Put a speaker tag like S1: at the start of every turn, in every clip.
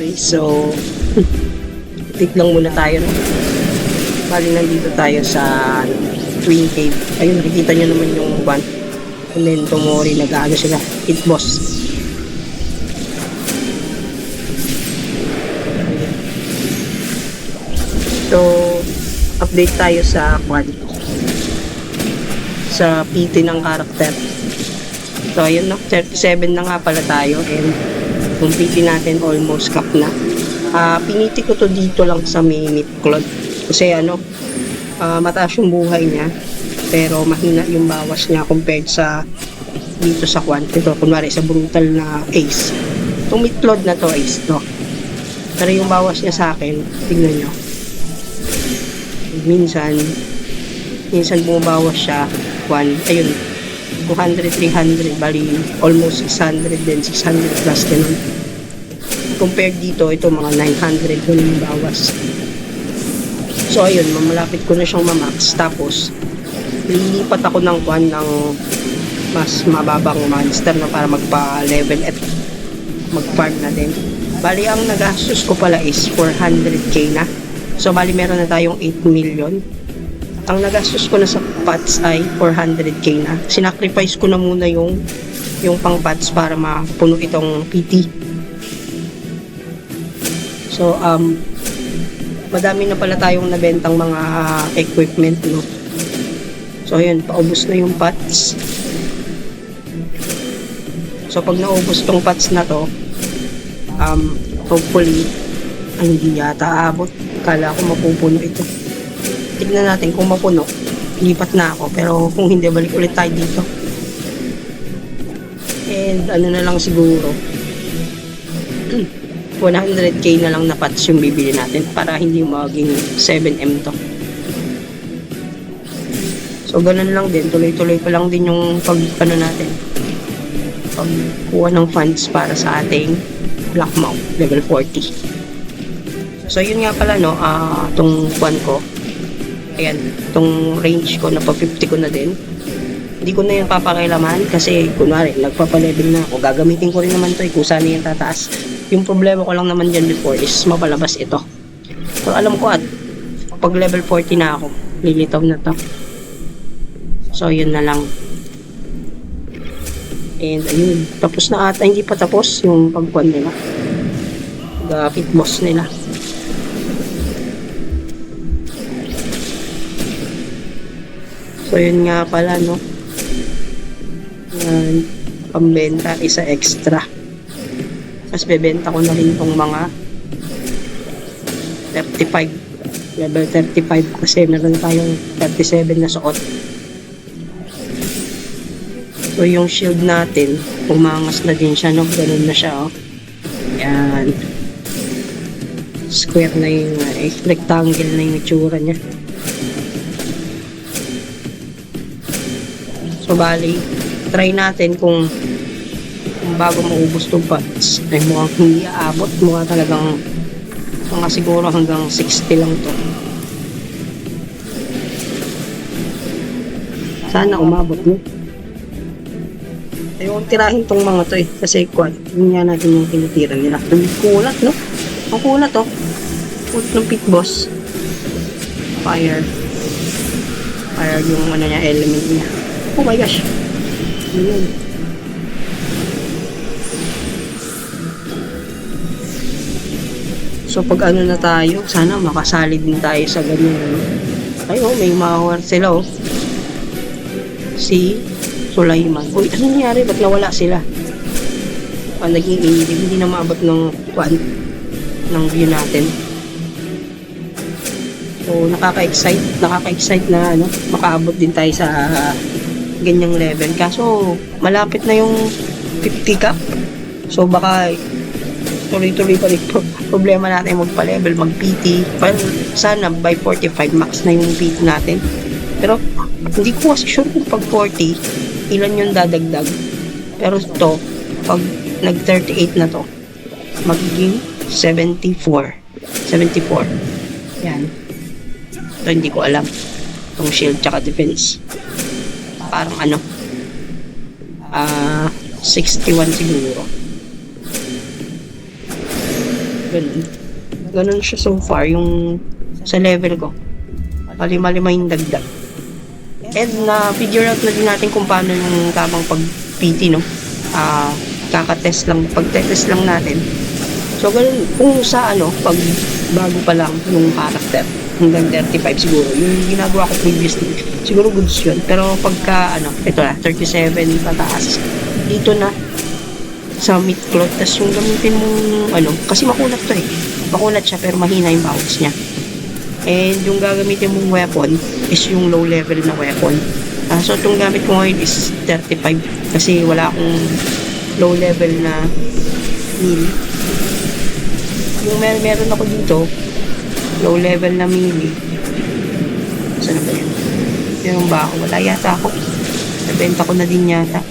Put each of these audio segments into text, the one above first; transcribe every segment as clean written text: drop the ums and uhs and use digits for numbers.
S1: Okay, so update lang muna tayo, no? Bali, nandito tayo sa Twin Cave. Ayun, nakikita nyo naman yung van. And then tomorrow nag-aano sila, hit boss. So update tayo sa quad, sa PT ng karakter. So ayun, no, 37 na nga pala tayo, and yung PT natin almost cap na. Piniti ko to dito lang sa Meat Cloud kasi ano, mataas yung buhay niya pero mahina yung bawas niya compared sa dito sa quad. Ito kunwari sa brutal na ace, itong Meat Cloud na to ace to, pero yung bawas niya sa akin, tignan nyo, minsan bumabawas siya 1, ayun, 200, 300, bali almost 600 din, 600 plus ganun. Compared dito, ito mga 900 ko yung bawas. So ayun, malapit ko na siyang mamax. Tapos lilipat ako ng kwan ng mas mababang monster na para magpa-level at mag-farm na din. Bali, ang nagastos ko pala is 400k na. So bali, meron na tayong 8 million. Ang nagastos ko na sa pots ay 400k na. Sinacrifice ko na muna yung pang pots para mapuno itong PT. So, madami na pala tayong nabentang mga equipment, no? So, ayun, paubos na yung pots. So, pag naubos tong pots na to, hopefully, hindi yata aabot. Kala ko mapupuno ito. Tignan natin kung mapuno. Lipat na ako. Pero kung hindi, balik ulit tayo dito. And ano na lang siguro, 100k na lang na pots yung bibili natin para hindi maging 7M to. So ganun lang din, tuloy-tuloy pa lang din yung natin, pagkuha ng funds para sa ating Black Mount level 40. So yun nga pala, no, tong kwan ko, ayan, tong range ko na pa 50 ko na din. Hindi ko na yung papakailaman kasi kunwari nagpapalevel na ako, gagamitin ko rin naman to kung saan yung tataas. Yung problema ko lang naman dyan before is mapalabas ito. So alam ko at pag level 40 na ako, lilitaw na to. So yun na lang. And ayun, tapos na ata, hindi pa tapos yung pagkuhan nila, pit boss nila. So yun nga pala, no, yan, pambenta, isa extra. Mas bebenta ko na rin itong mga 35, level 35 kasi meron tayong 37 na suot. So yung shield natin, umangas na din siya, no? Ganun na siya, oh. Yan, square na yung rectangle na yung itsura niya. So bali, try natin kung bago maubos itong pots ay mukhang hindi aabot, mukhang talagang mga siguro hanggang 60 lang to. Sana umabot, no? Ayun, tirahin tong mga to kasi kwan, yun nga natin yung tinitira nila. Ang kulat, no? Ang kulat, oh. Kulat ng pit boss. Fire yung ano niya, element niya. Oh my gosh. Ayun. So pag ano na tayo, sana makasali din tayo sa ganyan, ano? Ay, oh, may mawar sila, oh. Si Sulaiman. Uy, ano nangyari? Ba't nawala sila? Naging hindi na maabot ng view natin. So nakaka-excite na ano, makaabot din tayo sa ganyang level. Kaso malapit na yung 50 cap. So baka tuloy-tuloy pa rin problema natin magpa-level, mag-PT. Pero sana by 45 max na yung PT natin. Pero hindi ko kasi sure kung pag 40 ilan yung dadagdag. Pero ito, pag nag-38 na to, magiging 74. Yan. Ito hindi ko alam. Itong shield tsaka defense. Parang ano, 61 siguro. Ganun. Ganun siya so far, yung sa level ko. Malima-lima yung dagdag. And na-figure out na din natin kung paano yung tamang pag-PT, no? Kaka-test lang, pag-test lang natin. So, ganun, kung sa pag bago pa lang yung character, hanggang 35 siguro, yung ginagawa ko previously, siguro goods yun. Pero pagka, ito na, 37 pataas, dito na, sa mid cloth, tas yung gamitin mong, kasi makunat to eh. Makunat siya, pero mahina yung bawas niya. And yung gagamitin mong weapon is yung low level na weapon. So, itong gamit ko ngayon is 35 kasi wala akong low level na melee. Yung meron ako dito, low level na melee. Saan na ba yun? Meron ba ako? Wala yata ako. Nabenta ko na din yata.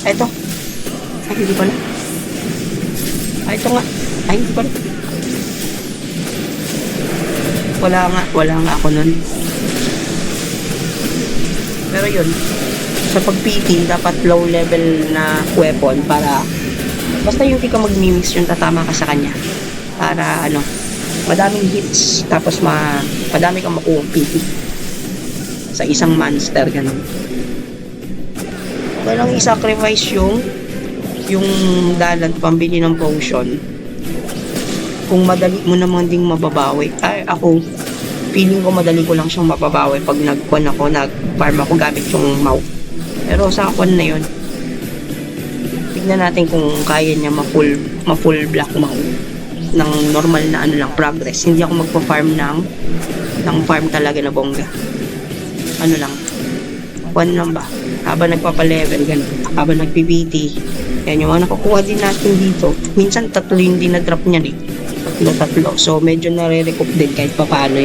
S1: Ito. Ay, hindi pala. Ito nga. Ay, hindi pala. Wala nga ako nun. Pero yun, sa pag-PT, dapat low level na weapon para basta yung di ka mag-mimix yung tatama ka sa kanya. Para madaming hits, tapos madami kang makuha PT sa isang monster, ganun. Walang i-sacrifice yung dalan pambili ng potion kung madali mo naman ding mababawi. Ako, feeling ko madali ko lang siyang mababawi pag nag-farm ako gamit yung mouth. Pero sa akon na yun, tignan natin kung kaya niya ma-full black mouth ng normal na progress. Hindi ako magpa-farm ng farm talaga na bongga. Lang, 1 lang ba? Habang nagpapa-level, ganun. Habang nag-PBT, yan yung mga nakukuha din natin dito. Minsan 3 yung dinadrop niyan eh. Tatlo. So, medyo nare-recoup din kahit pa paano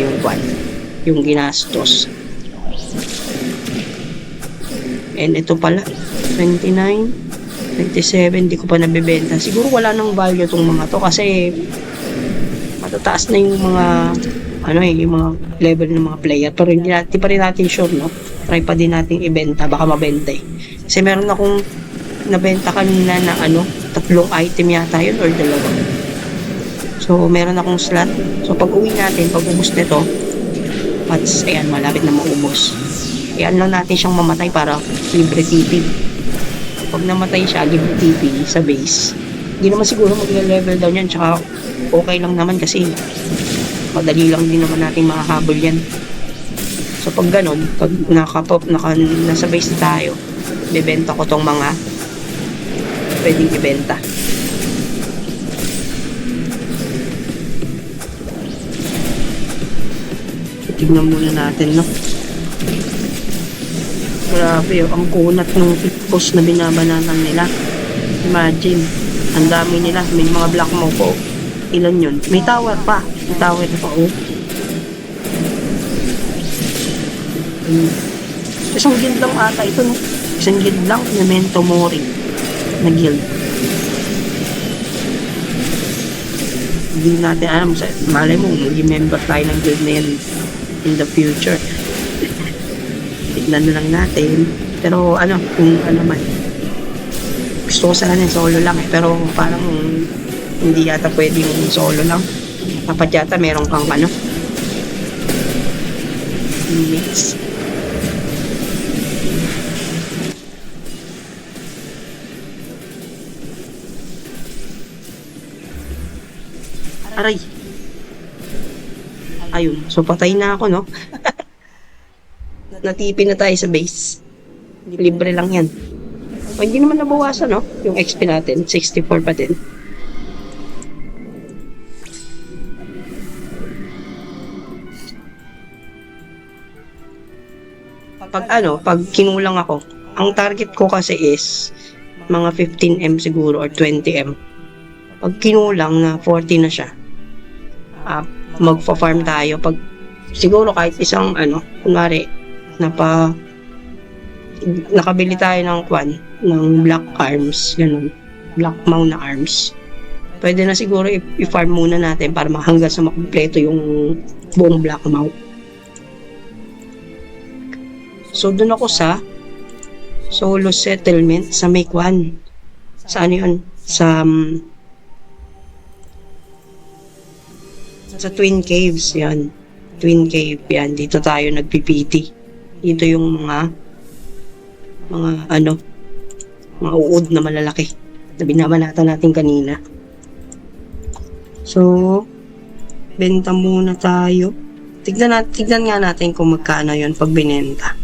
S1: yung ginastos. And ito pala, 29, 27, di ko pa nabibenta. Siguro wala nang value tong mga to kasi matataas na yung mga yung mga level ng mga player. Pero hindi pa rin natin sure, no? Try pa din natin ibenta, baka mabenta eh. Kasi meron akong nabenta kanina na 3 item yata yun or 2. So, meron akong slot. So, pag uwi natin, pag ubos nito, ayan, malapit na maubos. Ayan lang natin siyang mamatay para libre TP. Pag namatay siya, libre TP sa base. Hindi naman siguro mag-level down yan, tsaka okay lang naman kasi madali lang din naman natin makahabol yan. So, pag ganun, pag nasa base na tayo, bibenta ko tong mga pwedeng ibenta. Tignan muna natin, no? Grabe, ang kunat ng pitpos na binabananan nila. Imagine, ang dami nila. May mga black mo po. Ilan yun? May tower pa. May tower pa, oh. Isang guild lang ata ito, no? Isang guild lang, Memento Mori na guild. Hindi natin alam, malay mo, mag-member tayo ng guild na yan in the future. Tignan na lang natin. Pero kung man, gusto ko sana ng solo lang eh. Pero parang hindi yata pwede yung solo lang. Dapat yata meron kang mix. Aray. Ayun. So, patay na ako, no? Natipin na tayo sa base. Libre lang yan. O, hindi naman nabawasan, no? Yung XP natin. 64 pa din. Pag kinulang ako, ang target ko kasi is mga 15M siguro or 20M. Pag kinulang na 40 na siya, magfa-farm tayo. Pag siguro kahit isang kunwari nakabili tayo ng black arms, ganun, black mount na arms, pwede na siguro i-farm muna natin para hanggang sa makumpleto yung buong black mount. So doon ako sa solo settlement sa Make 1. Sa yun? Sa Sa Twin Caves, yan. Twin Cave, yan. Dito tayo nagpipiti. Dito yung mga ano, mga uod na malalaki na binabanatan natin kanina. So, benta muna tayo. Tignan nga natin kung magkano yon pag binenta.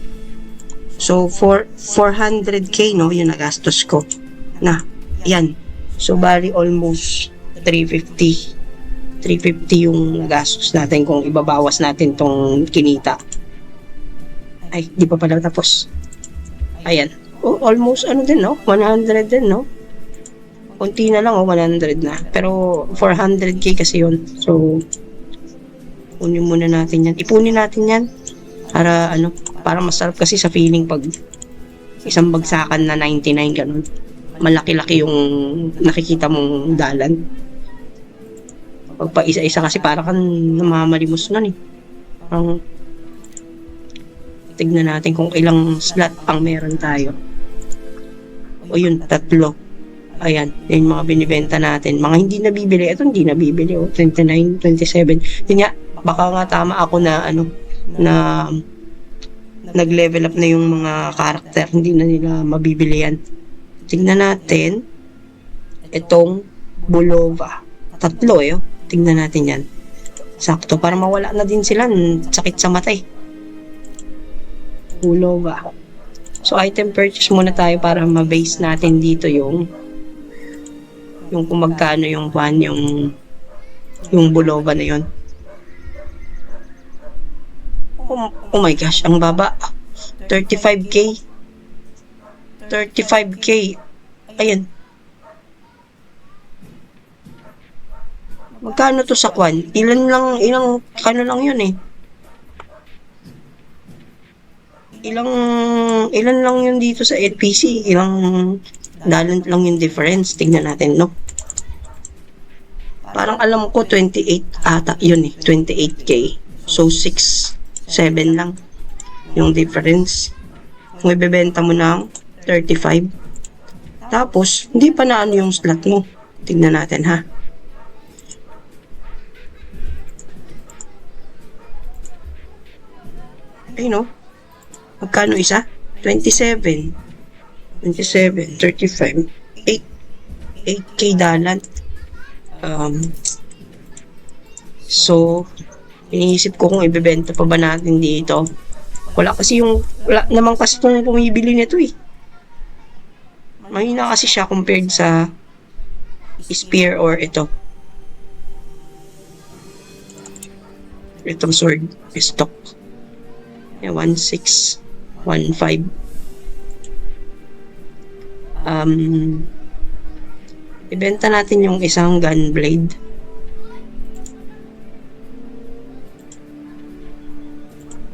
S1: So, for 400k, no, yung nagastos ko. Na, yan. So, bali almost 350. 350 yung nagastos natin kung ibabawas natin tong kinita. Ay, di pa pala tapos. Ayan. Oh, almost ano din, no? 100 din, no? Kunti na lang, 100 na. Pero, 400k kasi yun. So, kunin muna natin yan. Ipunin natin yan. Para masarap kasi sa feeling pag isang bagsakan na 99 ganun. Malaki-laki yung nakikita mong dalan. Pag pa isa-isa kasi para kang namamalimos nun eh. Parang tignan natin kung ilang slot pang meron tayo. O yun, 3. Ayan, yung mga binibenta natin. Mga hindi nabibili. Ito hindi nabibili. 29, 27. Yun nga, baka nga tama ako na na nag-level up na yung mga karakter. Hindi na nila mabibili yan. Tignan natin itong Bulova. 3 eh. Tignan natin yan. Sakto. Para mawala na din sila. Sakit sa mata eh. Bulova. So, item purchase muna tayo para ma-base natin dito yung kung magkano yung Bulova na yun. Oh my gosh, ang baba. 35k. 35k. Ayan. Magkano to sa kwan? Ilan lang yun eh. Ilan lang yun dito sa NPC. Ilang dalan lang yung difference. Tingnan natin, no? Parang alam ko 28 ata yun eh. 28k. So 6, 7 lang yung difference. Kung ibebenta mo ng 35. Tapos, hindi pa na ano yung slot mo. Tingnan natin ha. Ay no. Magkano isa? 27, 35, 8k dalan. So, iniisip ko kung ibebenta pa ba natin dito. Wala naman kasi itong pumibili nito eh. Mahina kasi siya compared sa spear or ito. Itong sword, stock. 1.6, 1.5. Ibenta natin yung isang gunblade.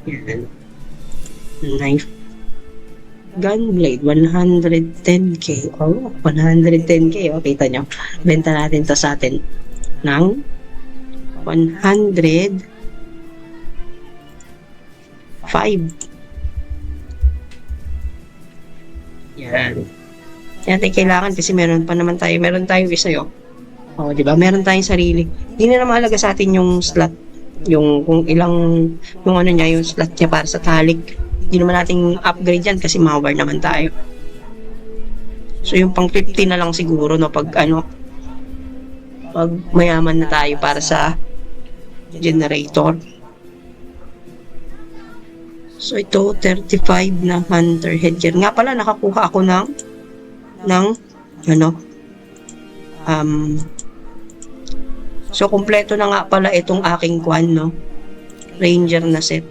S1: Yan. Knife. Gunblade, 110k. Oh, 110k. Oh, kita nyo. Benta natin to sa atin ng 105. Yan. Yan tayo kailangan kasi meron tayong isa yun. Oh, di ba? Meron tayong sarili. Hindi na mahalaga sa atin yung slot. Yung kung ilang yung slot niya para sa talik. Hindi naman nating upgrade yan kasi mawar naman tayo. So yung pang 50 na lang siguro no pag mayaman na tayo para sa generator. So ito 35 na hunter headgear. Nga pala nakakuha ako ng so kompleto na nga pala itong aking kwan no. Ranger na set.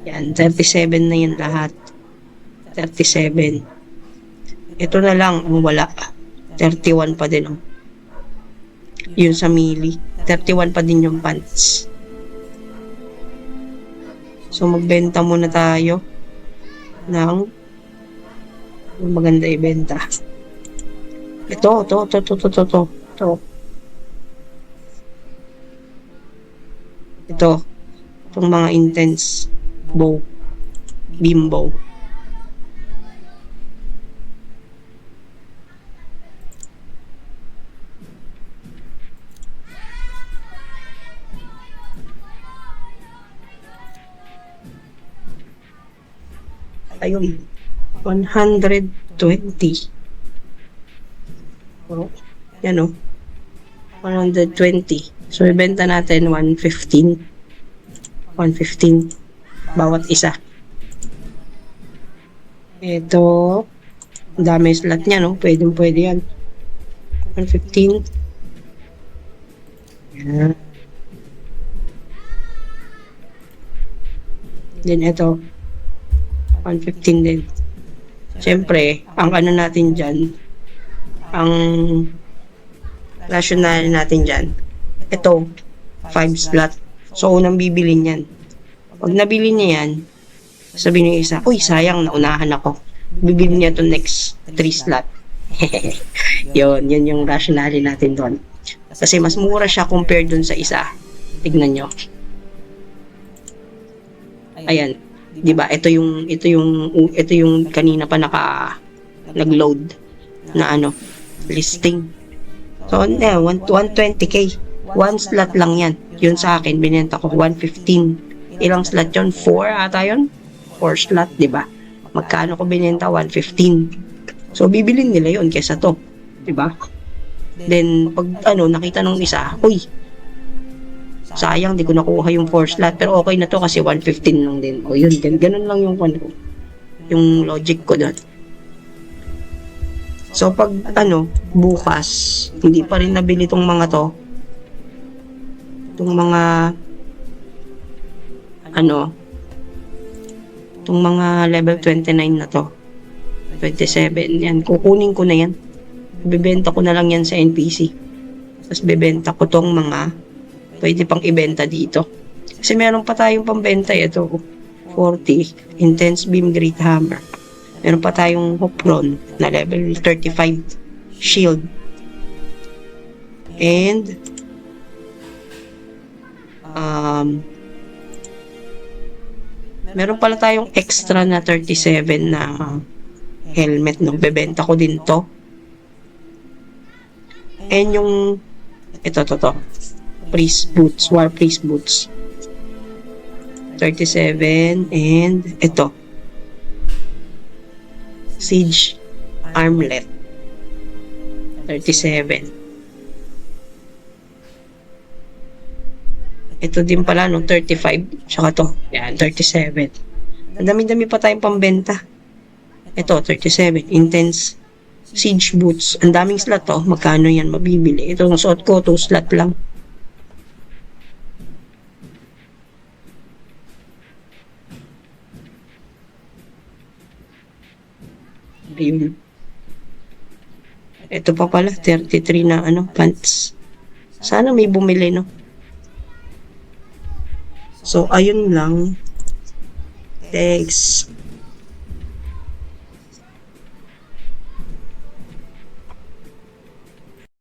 S1: Yan, 37 na yan lahat. 37. Ito na lang ang wala. 31 pa din oh. Yun sa melee. 31 pa din yung pants. So magbenta muna tayo ng maganda ibenta. Ito. Ito. Itong mga intense bow. Bimbo. Ayun, 120. Oh, yan o. 120. So, ibenta natin 115. 115 bawat isa. Ito, dami slot niya, no? Pwede yan. 115. Yan. Then ito, 115 din. Siyempre, ang ano natin dyan, ang rational natin dyan, ito, 5 slot. So, unang bibili niyan. Pag nabili niya yan, sabihin niya isa, uy, sayang, naunahan ako. Bibili niya to next 3 slot. yun yung rationale natin doon. Kasi mas mura siya compared dun sa isa. Tignan nyo. Ayan, 'di ba? Ito yung kanina pa nag-load na ano, listing. So, 120k. One slot lang yan. Yun sa akin, binenta ko 115. Ilang slot yun? 4 ata yun? 4 slot, 'di ba? Magkano ko binenta? 115. So, bibilin nila yun kesa to. 'Di ba? Then, pag nakita nung isa, uy, sayang, di ko nakuha yung 4 slot, pero okay na to kasi 115 lang din. O yun, ganun lang yung logic ko doon. So, pag bukas, hindi pa rin nabili tong mga to, tong mga tong mga level 29 na to, 27, yan, kukunin ko na yan. Bibenta ko na lang yan sa NPC. Tapos bibenta ko tong mga pwede pang ibenta dito. Kasi meron pa tayong pambenta. Ito, 40. Intense Beam Great Hammer. Meron pa tayong Hopron na level 35. Shield. And meron pala tayong extra na 37 na helmet. Bebenta ko din to. And yung ito. Priest boots, war priest boots. 37 and ito. Siege armlet. 37. Ito din pala 35. Tsaka to. Yan, 37. Ang dami-dami pa tayong pambenta. Ito, 37. Intense siege boots. Ang daming slot to. Magkano yan mabibili? Ito, ang suot ko, 2 slot lang. Ayun. Ito pa pala, 33 na pants. Sana may bumili, no? So, ayun lang. Thanks.